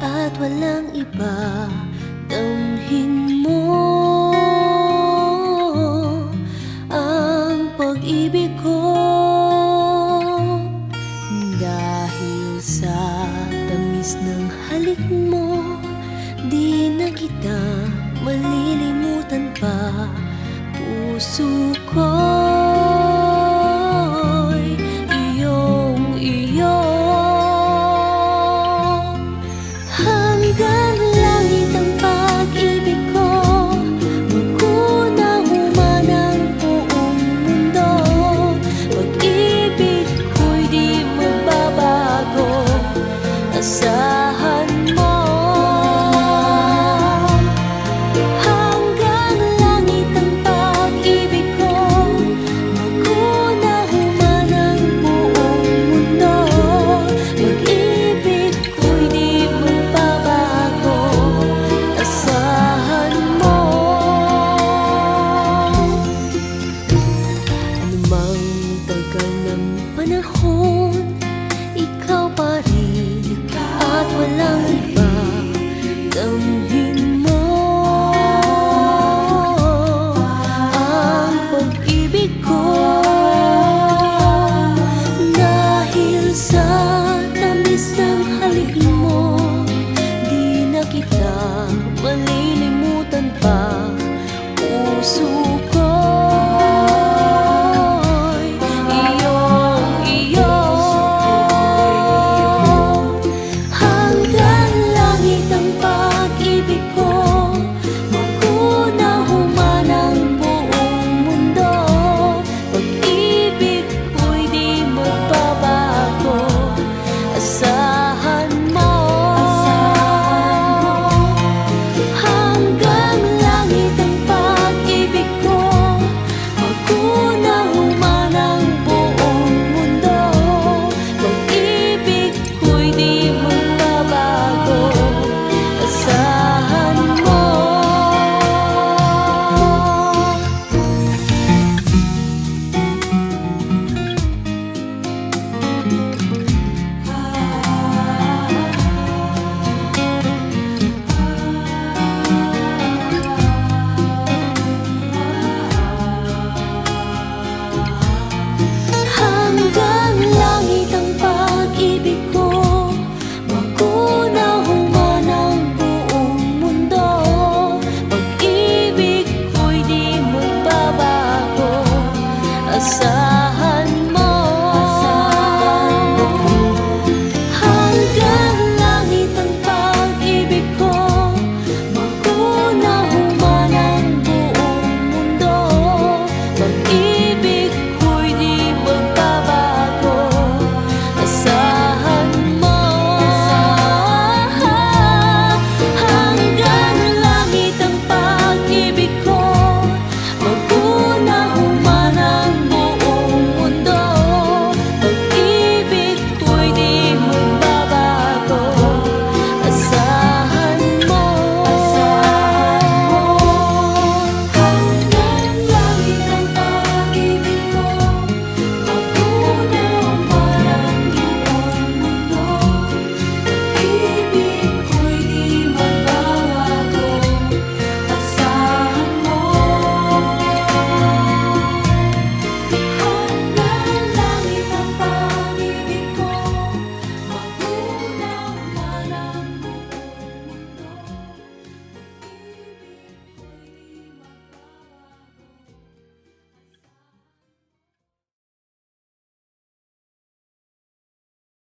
at walang iba. Damhin mo ang pag-ibig ko, dahil sa tamis ng halik mo, di na kita malilimutan pa. Puso ko'y iyong-iyo, hanggang langit ang pag-ibig ko, magkunahuma ng buong mundo. Pag-ibig ko'y di magbabago, asahan mo. Panahon, ikaw pa rin at walang iba. Damhin mo ang pag-ibig ko, dahil sa tamis ng halik mo, di na kita malilimutan pa. Puso